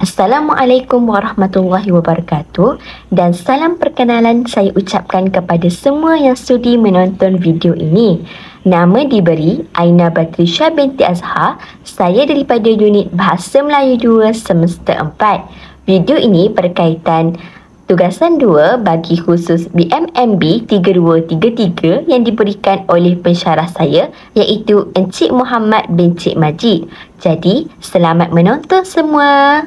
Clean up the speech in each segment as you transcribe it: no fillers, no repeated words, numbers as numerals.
Assalamualaikum warahmatullahi wabarakatuh dan salam perkenalan saya ucapkan kepada semua yang sudi menonton video ini. Nama diberi Aina Batrisha binti Azhar. Saya daripada unit Bahasa Melayu 2 semester 4. Video ini berkaitan tugasan 2 bagi khusus BMMB 3233 yang diberikan oleh pensyarah saya iaitu Encik Muhammad bin Cik Majid. Jadi, selamat menonton semua.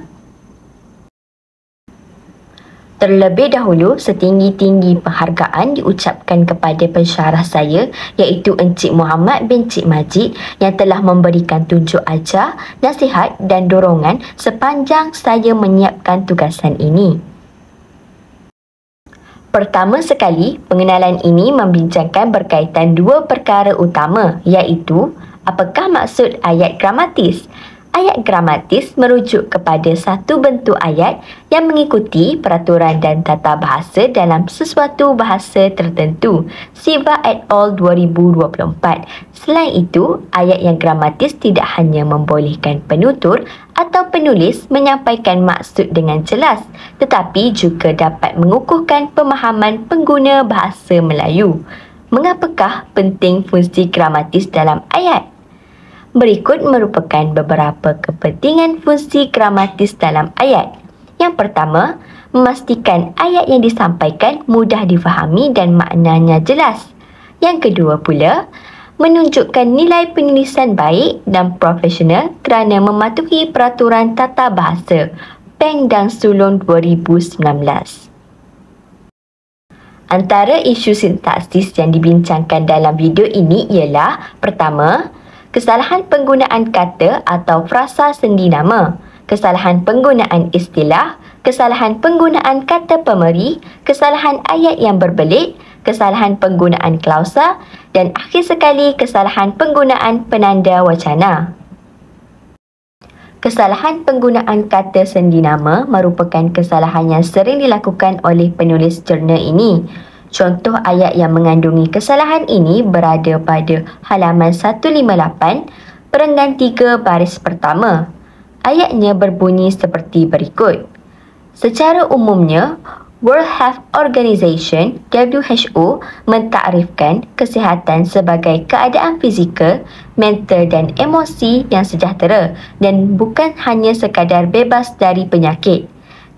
Terlebih dahulu, setinggi-tinggi penghargaan diucapkan kepada pensyarah saya iaitu Encik Muhammad bin Cik Majid yang telah memberikan tunjuk ajar, nasihat dan dorongan sepanjang saya menyiapkan tugasan ini. Pertama sekali, pengenalan ini membincangkan berkaitan dua perkara utama iaitu apakah maksud ayat gramatis. Ayat gramatis merujuk kepada satu bentuk ayat yang mengikuti peraturan dan tata bahasa dalam sesuatu bahasa tertentu. Siva et al. 2024. Selain itu, ayat yang gramatis tidak hanya membolehkan penutur atau penulis menyampaikan maksud dengan jelas, tetapi juga dapat mengukuhkan pemahaman pengguna bahasa Melayu. Mengapakah penting fungsi gramatis dalam ayat? Berikut merupakan beberapa kepentingan fungsi gramatis dalam ayat. Yang pertama, memastikan ayat yang disampaikan mudah difahami dan maknanya jelas. Yang kedua pula, menunjukkan nilai penulisan baik dan profesional kerana mematuhi peraturan tata bahasa Peng dan Sulong 2019. Antara isu sintaksis yang dibincangkan dalam video ini ialah pertama, kesalahan penggunaan kata atau frasa sendi nama, kesalahan penggunaan istilah, kesalahan penggunaan kata pemeri, kesalahan ayat yang berbelit, kesalahan penggunaan klausa dan akhir sekali kesalahan penggunaan penanda wacana. Kesalahan penggunaan kata sendi nama merupakan kesalahan yang sering dilakukan oleh penulis jurnal ini. Contoh ayat yang mengandungi kesalahan ini berada pada halaman 158, perenggan 3 baris pertama. Ayatnya berbunyi seperti berikut. Secara umumnya, World Health Organization (WHO) mentakrifkan kesihatan sebagai keadaan fizikal, mental dan emosi yang sejahtera dan bukan hanya sekadar bebas dari penyakit.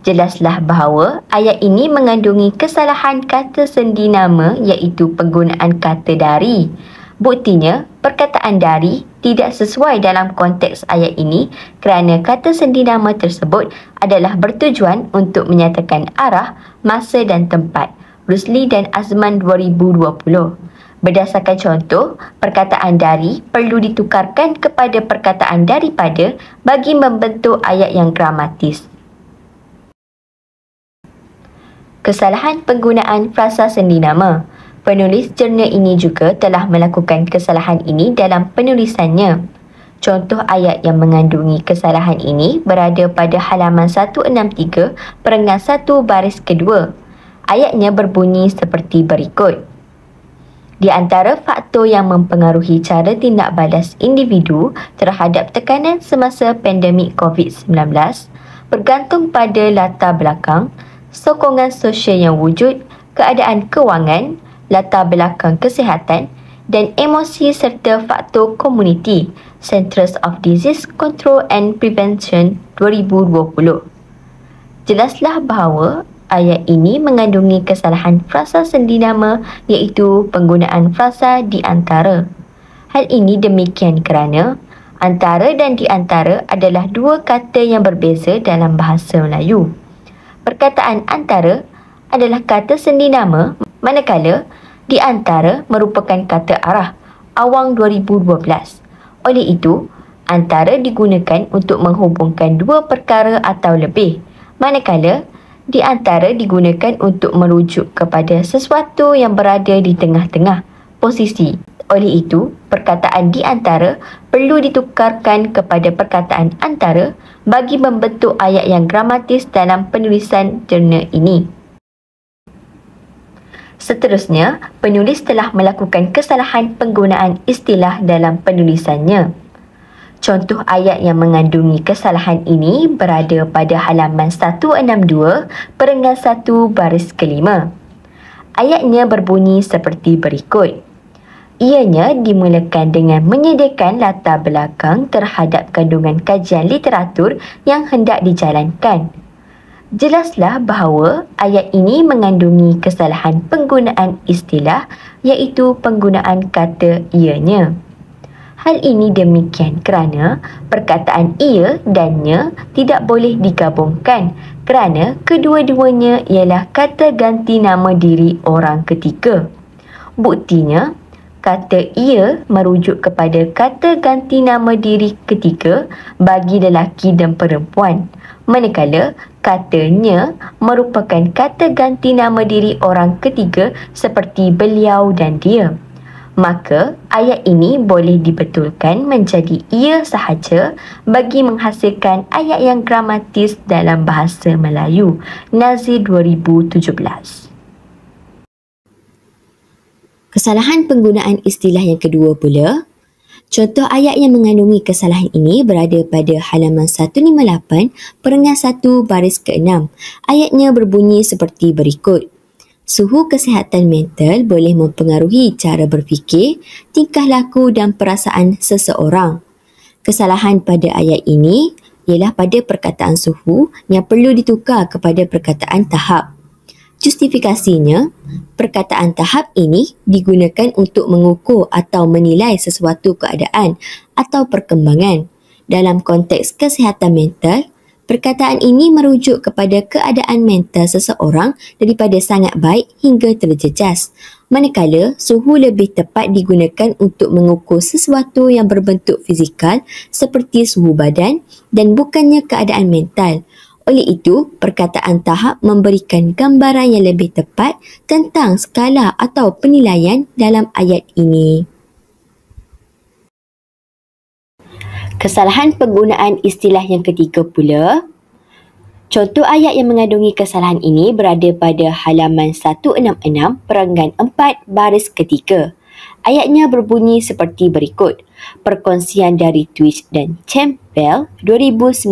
Jelaslah bahawa ayat ini mengandungi kesalahan kata sendi nama iaitu penggunaan kata dari. Buktinya, perkataan dari tidak sesuai dalam konteks ayat ini kerana kata sendi nama tersebut adalah bertujuan untuk menyatakan arah, masa dan tempat. Rusli dan Azman 2020. Berdasarkan contoh, perkataan dari perlu ditukarkan kepada perkataan daripada bagi membentuk ayat yang gramatis. Kesalahan penggunaan frasa sendi nama. Penulis jurnal ini juga telah melakukan kesalahan ini dalam penulisannya. Contoh ayat yang mengandungi kesalahan ini berada pada halaman 163, perenggan 1 baris kedua. Ayatnya berbunyi seperti berikut. Di antara faktor yang mempengaruhi cara tindak balas individu terhadap tekanan semasa pandemik COVID-19 bergantung pada latar belakang, sokongan sosial yang wujud, keadaan kewangan, latar belakang kesihatan dan emosi serta faktor komuniti. Centers of Disease Control and Prevention 2020. Jelaslah bahawa ayat ini mengandungi kesalahan frasa sendi nama iaitu penggunaan frasa di antara. Hal ini demikian kerana antara dan di antara adalah dua kata yang berbeza dalam bahasa Melayu. Perkataan antara adalah kata sendi nama, manakala di antara merupakan kata arah. Awang 2012. Oleh itu, antara digunakan untuk menghubungkan dua perkara atau lebih, manakala di antara digunakan untuk merujuk kepada sesuatu yang berada di tengah-tengah posisi. Oleh itu, perkataan di antara perlu ditukarkan kepada perkataan antara bagi membentuk ayat yang gramatis dalam penulisan jurnal ini. Seterusnya, penulis telah melakukan kesalahan penggunaan istilah dalam penulisannya. Contoh ayat yang mengandungi kesalahan ini berada pada halaman 162 perenggan 1 baris kelima. Ayatnya berbunyi seperti berikut. Ianya dimulakan dengan menyediakan latar belakang terhadap kandungan kajian literatur yang hendak dijalankan. Jelaslah bahawa ayat ini mengandungi kesalahan penggunaan istilah iaitu penggunaan kata ianya. Hal ini demikian kerana perkataan ia dan nya tidak boleh digabungkan kerana kedua-duanya ialah kata ganti nama diri orang ketiga. Buktinya, kata ia merujuk kepada kata ganti nama diri ketiga bagi lelaki dan perempuan, manakala katanya merupakan kata ganti nama diri orang ketiga seperti beliau dan dia. Maka ayat ini boleh dibetulkan menjadi ia sahaja bagi menghasilkan ayat yang gramatis dalam bahasa Melayu. Nazir 2017. Kesalahan penggunaan istilah yang kedua pula. Contoh ayat yang mengandungi kesalahan ini berada pada halaman 158 perenggan 1 baris ke-6. Ayatnya berbunyi seperti berikut. Suhu kesihatan mental boleh mempengaruhi cara berfikir, tingkah laku dan perasaan seseorang. Kesalahan pada ayat ini ialah pada perkataan suhu yang perlu ditukar kepada perkataan tahap. Justifikasinya, perkataan tahap ini digunakan untuk mengukur atau menilai sesuatu keadaan atau perkembangan. Dalam konteks kesihatan mental, perkataan ini merujuk kepada keadaan mental seseorang daripada sangat baik hingga terjejas. Manakala suhu lebih tepat digunakan untuk mengukur sesuatu yang berbentuk fizikal seperti suhu badan dan bukannya keadaan mental. Oleh itu, perkataan tahap memberikan gambaran yang lebih tepat tentang skala atau penilaian dalam ayat ini. Kesalahan penggunaan istilah yang ketiga pula. Contoh ayat yang mengandungi kesalahan ini berada pada halaman 166 perenggan 4 baris ketiga. Ayatnya berbunyi seperti berikut. Perkongsian dari Twitch dan Campbell 2019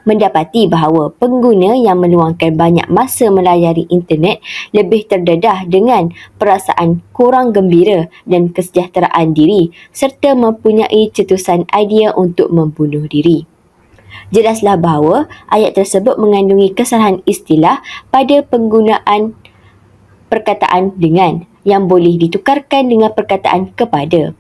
mendapati bahawa pengguna yang meluangkan banyak masa melayari internet lebih terdedah dengan perasaan kurang gembira dan kesejahteraan diri serta mempunyai cetusan idea untuk membunuh diri. Jelaslah bahawa ayat tersebut mengandungi kesalahan istilah pada penggunaan perkataan dengan yang boleh ditukarkan dengan perkataan kepada.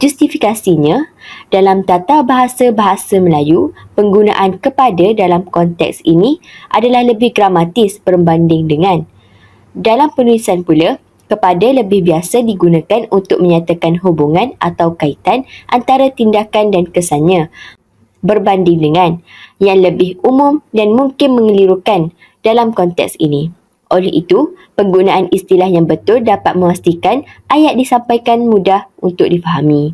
Justifikasinya, dalam tata bahasa Melayu, penggunaan kepada dalam konteks ini adalah lebih gramatis berbanding dengan. Dalam penulisan pula, kepada lebih biasa digunakan untuk menyatakan hubungan atau kaitan antara tindakan dan kesannya, berbanding dengan yang lebih umum dan mungkin mengelirukan dalam konteks ini. Oleh itu, penggunaan istilah yang betul dapat memastikan ayat disampaikan mudah untuk difahami.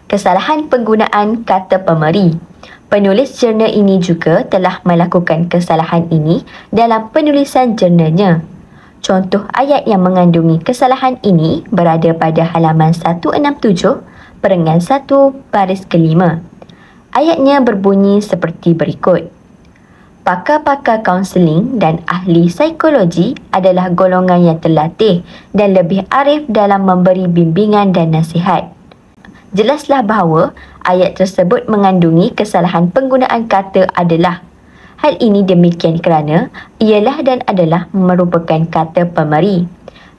Kesalahan penggunaan kata pemeri. Penulis jurnal ini juga telah melakukan kesalahan ini dalam penulisan jurnalnya. Contoh ayat yang mengandungi kesalahan ini berada pada halaman 167 perenggan 1 baris kelima. Ayatnya berbunyi seperti berikut. Pakar-pakar kaunseling dan ahli psikologi adalah golongan yang terlatih dan lebih arif dalam memberi bimbingan dan nasihat. Jelaslah bahawa ayat tersebut mengandungi kesalahan penggunaan kata adalah. Hal ini demikian kerana ialah dan adalah merupakan kata pemeri.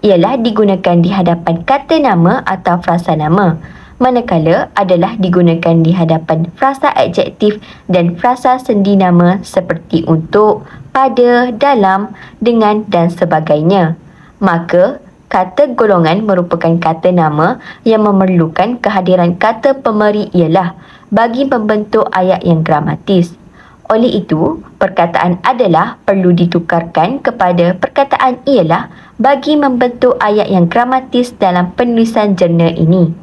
Ialah digunakan di hadapan kata nama atau frasa nama, manakala adalah digunakan di hadapan frasa adjektif dan frasa sendi nama seperti untuk, pada, dalam, dengan dan sebagainya. Maka, kata golongan merupakan kata nama yang memerlukan kehadiran kata pemeri ialah bagi membentuk ayat yang gramatis. Oleh itu, perkataan adalah perlu ditukarkan kepada perkataan ialah bagi membentuk ayat yang gramatis dalam penulisan jurnal ini.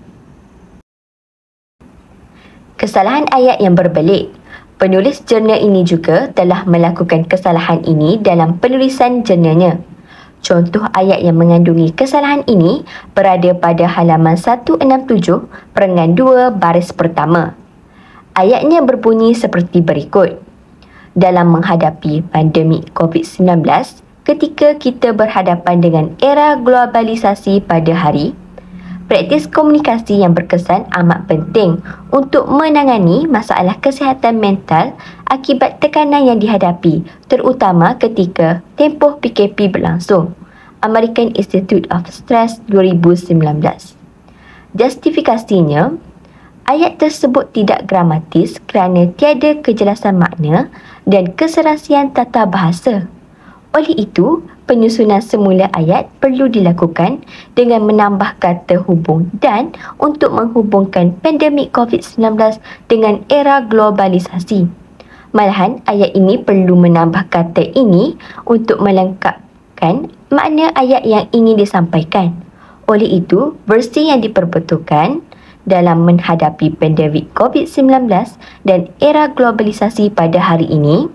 Kesalahan ayat yang berbelit. Penulis jurnal ini juga telah melakukan kesalahan ini dalam penulisan jurnalnya. Contoh ayat yang mengandungi kesalahan ini berada pada halaman 167 perengan 2 baris pertama. Ayatnya berbunyi seperti berikut. Dalam menghadapi pandemik COVID-19, ketika kita berhadapan dengan era globalisasi pada hari, praktis komunikasi yang berkesan amat penting untuk menangani masalah kesihatan mental akibat tekanan yang dihadapi, terutama ketika tempoh PKP berlangsung. American Institute of Stress 2019. Justifikasinya, ayat tersebut tidak gramatis kerana tiada kejelasan makna dan keserasian tata bahasa. Oleh itu, penyusunan semula ayat perlu dilakukan dengan menambah kata hubung dan untuk menghubungkan pandemik COVID-19 dengan era globalisasi. Malahan, ayat ini perlu menambah kata ini untuk melengkapkan makna ayat yang ingin disampaikan. Oleh itu, versi yang diperbetulkan dalam menghadapi pandemik COVID-19 dan era globalisasi pada hari ini,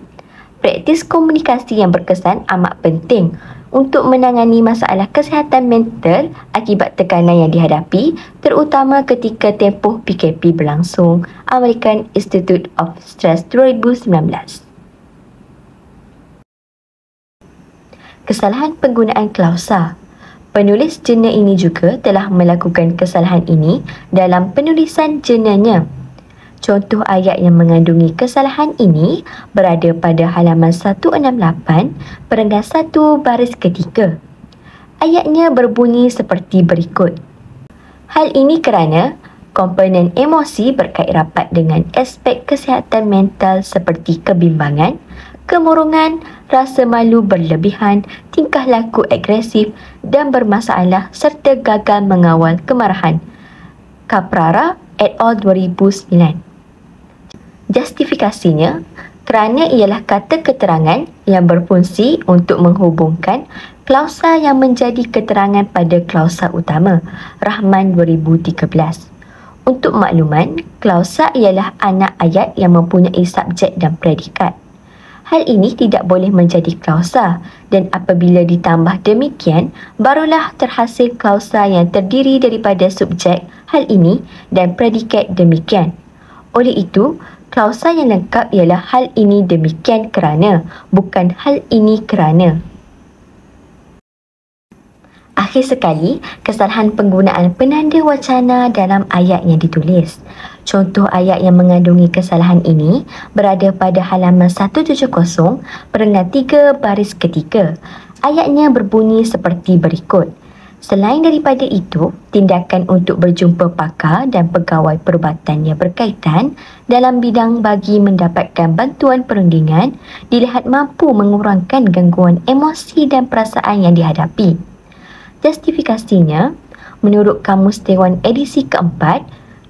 praktis komunikasi yang berkesan amat penting untuk menangani masalah kesihatan mental akibat tekanan yang dihadapi, terutama ketika tempoh PKP berlangsung. American Institute of Stress 2019. Kesalahan penggunaan klausa. Penulis jurnal ini juga telah melakukan kesalahan ini dalam penulisan jurnalnya. Contoh ayat yang mengandungi kesalahan ini berada pada halaman 168 perengan 1 baris ketiga. Ayatnya berbunyi seperti berikut. Hal ini kerana komponen emosi berkait rapat dengan aspek kesihatan mental seperti kebimbangan, kemurungan, rasa malu berlebihan, tingkah laku agresif dan bermasalah serta gagal mengawal kemarahan. Caprara et al. 2009. Justifikasinya, kerana ialah kata keterangan yang berfungsi untuk menghubungkan klausa yang menjadi keterangan pada klausa utama. Rahman 2013. Untuk makluman, klausa ialah anak ayat yang mempunyai subjek dan predikat. Hal ini tidak boleh menjadi klausa dan apabila ditambah demikian, barulah terhasil klausa yang terdiri daripada subjek hal ini dan predikat demikian. Oleh itu, klausa yang lengkap ialah hal ini demikian kerana, bukan hal ini kerana. Akhir sekali, kesalahan penggunaan penanda wacana dalam ayat yang ditulis. Contoh ayat yang mengandungi kesalahan ini berada pada halaman 170 perengan 3 baris ketiga. Ayatnya berbunyi seperti berikut. Selain daripada itu, tindakan untuk berjumpa pakar dan pegawai perubatan yang berkaitan dalam bidang bagi mendapatkan bantuan perundingan dilihat mampu mengurangkan gangguan emosi dan perasaan yang dihadapi. Justifikasinya, menurut Kamus Dewan edisi keempat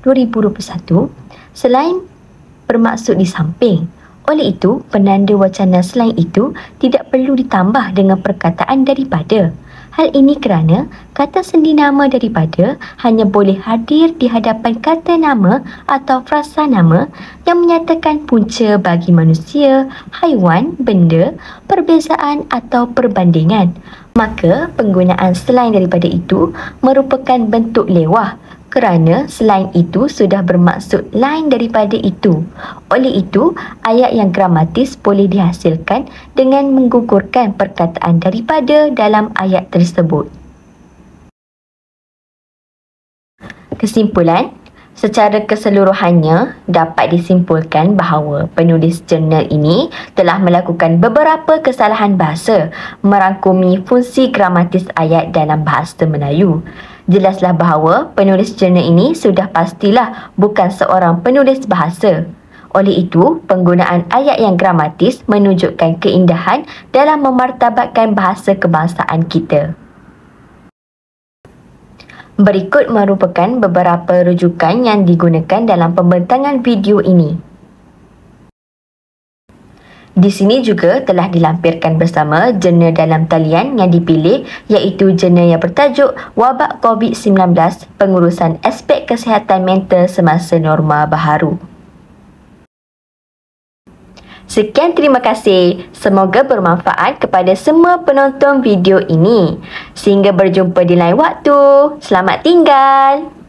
2021, selain bermaksud di samping. Oleh itu, penanda wacana selain itu tidak perlu ditambah dengan perkataan daripada. Hal ini kerana kata sendi nama daripada hanya boleh hadir di hadapan kata nama atau frasa nama yang menyatakan punca bagi manusia, haiwan, benda, perbezaan atau perbandingan. Maka penggunaan selain daripada itu merupakan bentuk lewah kerana selain itu sudah bermaksud lain daripada itu. Oleh itu, ayat yang gramatis boleh dihasilkan dengan menggugurkan perkataan daripada dalam ayat tersebut. Kesimpulan, secara keseluruhannya dapat disimpulkan bahawa penulis jurnal ini telah melakukan beberapa kesalahan bahasa merangkumi fungsi gramatis ayat dalam bahasa Melayu. Jelaslah bahawa penulis jurnal ini sudah pastilah bukan seorang penulis bahasa. Oleh itu, penggunaan ayat yang gramatis menunjukkan keindahan dalam memartabatkan bahasa kebangsaan kita. Berikut merupakan beberapa rujukan yang digunakan dalam pembentangan video ini. Di sini juga telah dilampirkan bersama jurnal dalam talian yang dipilih iaitu jurnal yang bertajuk Wabak COVID-19 Pengurusan Aspek Kesihatan Mental Semasa Norma Baharu. Sekian, terima kasih. Semoga bermanfaat kepada semua penonton video ini. Sehingga berjumpa di lain waktu. Selamat tinggal.